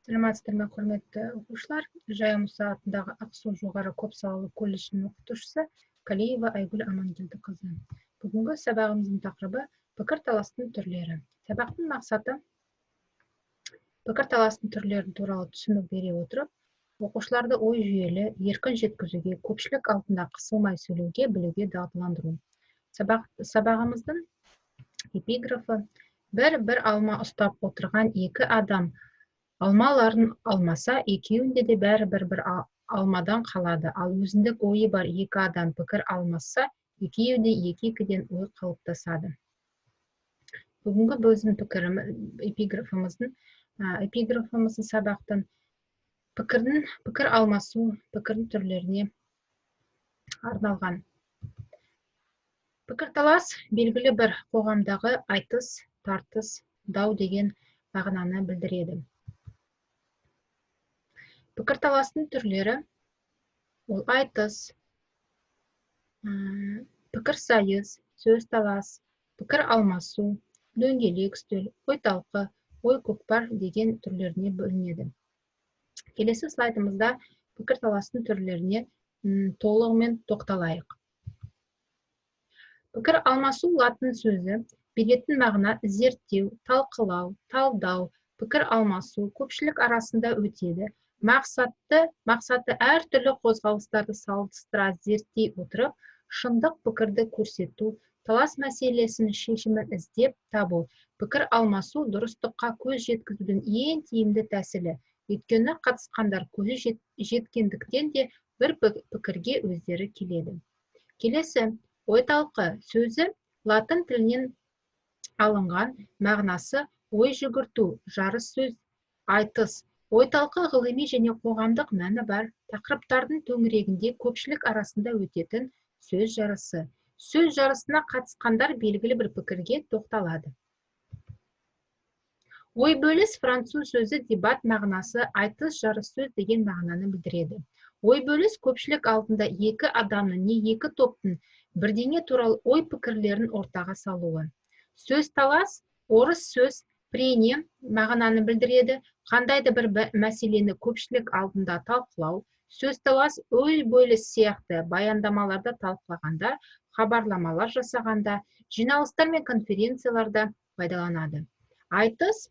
Сәлеметсіздер ме, құрметті оқушылар? Жайық Мұса атындағы Ақсу жоғары көпсалалы колледжінің оқытушысы Калиева Айгүл Амангелдіқызы. Бүгінгі сабағымыздың тақырыбы пікірталастың түрлері. Сабақтың мақсаты пікірталастың түрлері туралы түсінік бере отырып, оқушыларды ой жүйелі, еркін жеткізуге, көпшілік алдында қысылмай сөйлеуге, білуге дағдыландыру. Сабағымыздың эпиграфы: бір алма ұстап отырған екі адам алмаларын алмаса, екеуінде де бәрібір бір алмадан қалады. Ал өзіндік ойы бар екі адам пікір алмасса, екеуінде екі-екіден ой қалыптасады. Бүгінгі біздің эпиграфымыздың сабақтың пікір алмасу, пікірдің түрлеріне арналған. Пікірталас белгілі бір қоғамдағы айтыс, тартыс, дау деген мағынаны білдіреді. Пікірталастың түрлері ол айтыс, пікірсайыс, сөз талас, пікір алмасу, дөңгелек үстел, ой талқы, ой көкпар деген түрлеріне бөлінеді. Келесі слайдымызда пікірталастың түрлеріне толығымен тоқталайық. Пікір алмасу латын сөзі, беретін мағына зерттеу, талқылау, талдау, пікір алмасу көпшілік арасында өтеді. Мақсаты әртүрлі қозғалыстарды салыстыра зерттей отырып, шындық пікірді көрсету, талас мәселесінің шешімін іздеп табу. Пікір алмасу дұрыстыққа көз жеткізудің ең тиімді тәсілі. Өйткені қатысқандар көзі жеткендіктен де бір пікірге өздері келеді. Келесі, ой талқы сөзі латын тілінен алынған, мағынасы ой жүгірту, жарыс сөз, айтыс. Ой талқы ғылыми және қоғамдық мәні бар тақырыптардың төңірегінде көпшілік арасында өтетін сөз жарысы. Сөз жарысына қатысқандар белгілі бір пікірге тоқталады. Ой бөліс француз сөзі дебат мағынасы айтыс жарыс сөз деген мағынаны білдіреді. Ой бөліс көпшілік алдында екі адамның не екі топтың бірдеңе туралы ой пікірлерін ортаға салуы. Сөз талас, орыс сөз прение мағынаны білдіреді. Қандайды бір мәселені көпшілік алдында талқылау. Сөз талас ой бөліс сияқты баяндамаларда талқылағанда, хабарламалар жасағанда, жиналыстар мен конференцияларда пайдаланады. Айтыс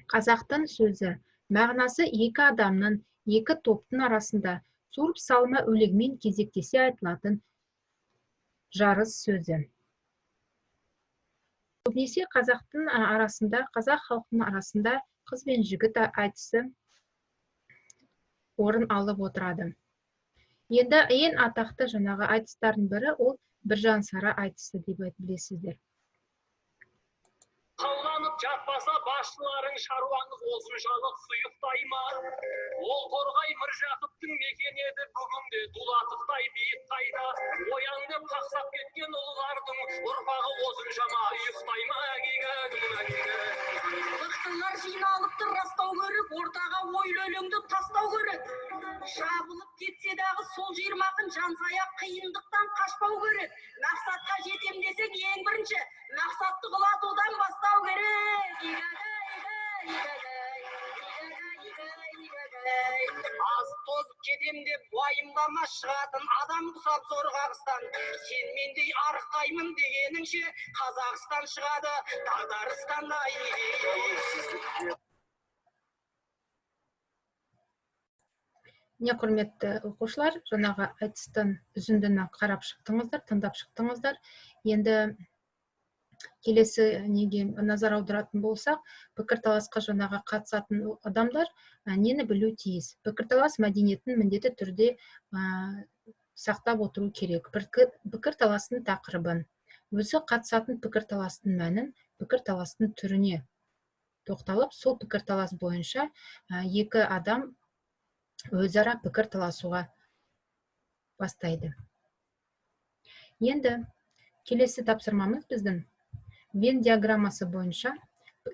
қазақтың сөзі, мағынасы екі адамның, екі топтың арасында суырып салма өлегімен кезектесе айтылатын жарыс сөзі. Көбінесе қазақтың арасында, қазақ халқының арасында қыз бен жігіт айтысы орын алып отырады. Енді ең атақты жаңағы айтыстардың бірі ол Біржан Сара айтысы деп білесіздер. Қауланып жатпаса басшыларың шаруаңыз осыншалық сұйықтай ма? Ол торғай Міржақыптың мекен еді, бүгінде дулатықтай биік қайда. Ояң деп қақсап кеткен ұлғардың ұрпағы осыншама ұйықтай ма? Мықтылар жиналыпты растау керек, ортаға ойлы өлеңді тастау керек. Жабылып кетсе дағы сол жиырмақын жансая қиындықтан қашпау керек. Мақсатқа жетем десең ең бірінші мақсатты құлатудан бастау керек. Аз тозып кетем деп уайымдама, шығатын адам құсап зорғағыстан. Сен мендей арықтаймын дегеніңше Қазақстан шығады дағдарыстан. Не құрметті оқушылар, жаңағы айтыстың үзіндіні қарап шықтыңыздар, тыңдап шықтыңыздар. Енді келесі неге назар аударатын болсақ, пікірталасқа жаңағы қатысатын адамдар нені білу тиіс? Пікірталас мәдениетін міндетті түрде сақтап отыру керек. Пікірталастың тақырыбын, өзі қатысатын пікірталастың мәнін, пікірталастың түріне тоқталып, сол пікірталас бойынша екі адам өзара пікір таласуға бастайды. Енді келесі тапсырмамыз біздің Вен диаграммасы бойынша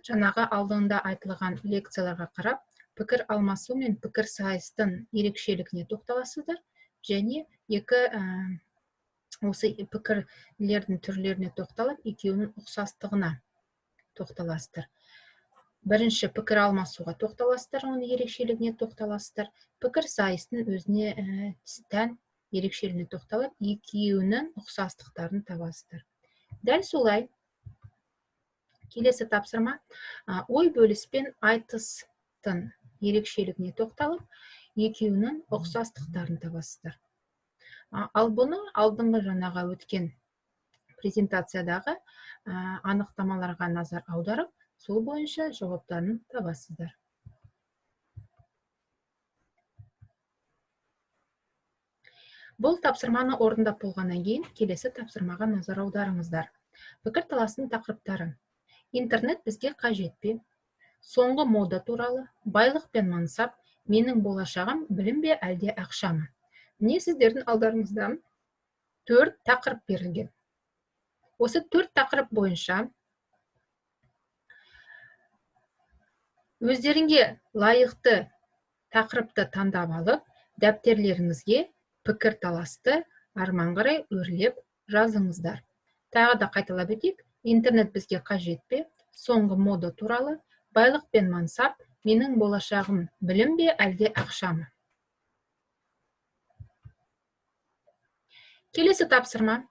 жаңағы алдында айтылған лекцияларға қарап, пікір алмасу мен пікір сайыстың ерекшелігіне тоқталасыздар, және осы пікірлердің түрлеріне тоқталып, екеуінің ұқсастығына тоқталасыздар. Бірінші пікір алмасуға тоқталасыздар, оның ерекшелігіне тоқталасыздар. Пікір сайыстың өзіне тән ерекшелігіне тоқталып, екеуінің ұқсастықтарын табасыздар. Дәл солай, келесі тапсырма ой бөліспен айтыстың ерекшелігіне тоқталып, екеуінің ұқсастықтарын табасыздар. Ал бұны алдыңғы жаңаға өткен презентациядағы анықтамаларға назар аударып, сол бойынша жауаптарын табасыздар. Бұл тапсырманы орындап болғаннан кейін келесі тапсырмаға назар аударыңыздар. Пікір таласының тақырыптары. Интернет бізге қажет пе? Соңғы мода туралы, байлық пен мансап, менің болашағым білім бе әлде ақша ма? Міне сіздердің алдарыңызда 4 тақырып берілген. Осы 4 тақырып бойынша өздеріңге лайықты тақырыпты таңдап алып, дәптерлеріңізге пікір таласты арман қарай өрлеп жазыңыздар. Тағы да қайталап өтейік. Интернет бізге қажет пе? Соңғы мода туралы, байлық пен мансап, менің болашағым білім бе әлде ақша ма? Келесі тапсырма.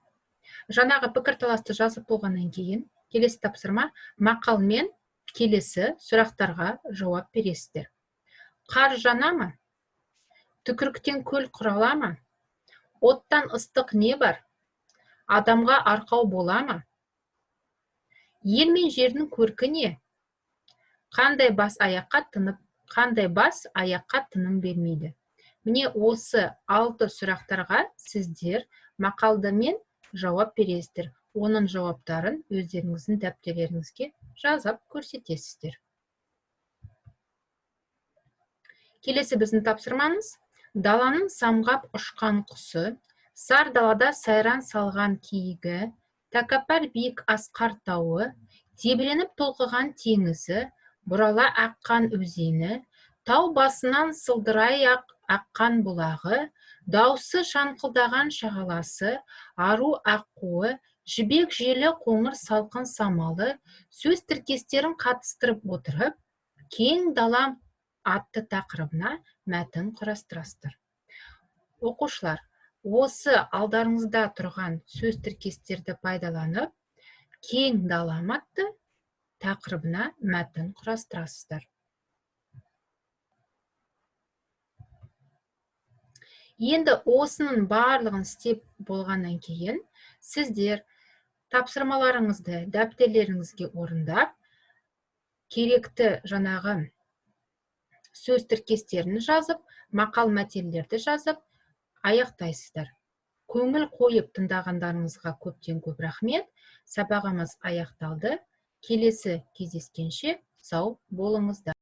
Жаңағы пікір таласты жазып болғаннан кейін, келесі тапсырма мақалмен келесі сұрақтарға жауап бересіздер. Қар жана ма? Түкіріктен көл құрала ма? Оттан ыстық не бар? Адамға арқау бола ма? Ер мен жердің көркі не? Қандай бас аяққа тыным бермейді? Міне осы 6 сұрақтарға сіздер мақалдамен жауап бересіздер. Оның жауаптарын өздеріңіздің дәптерлеріңізге жазып көрсетесіздер. Келесі біздің тапсырмамыз. Даланың самғап ұшқан құсы, сар далада сайран салған киігі, тәкаппар биік асқар тауы, тебіреніп толқыған теңізі, бұрала аққан өзені, тау басынан сылдырай аққан бұлағы, даусы шаңқылдаған шағаласы, ару аққуы, жібек желі қоңыр салқын самалы, сөз тіркестерін қатыстырып отырып, кең далам атты тақырыбына мәтін құрастырасыздар. Оқушылар, осы алдарыңызда тұрған сөз тіркестерді пайдаланып, кең далам атты тақырыбына мәтін құрастырасыздар. Енді осының барлығын істеп болғаннан кейін, сіздер тапсырмаларыңызды дәптерлеріңізге орындап, керекті жаңағы сөз тіркестерін жазып, мақал мәтелдерді жазып, аяқтайсыздар. Көңіл қойып тыңдағандарыңызға көптен көп рахмет. Сабағымыз аяқталды. Келесі кездескенше сау болыңыздар.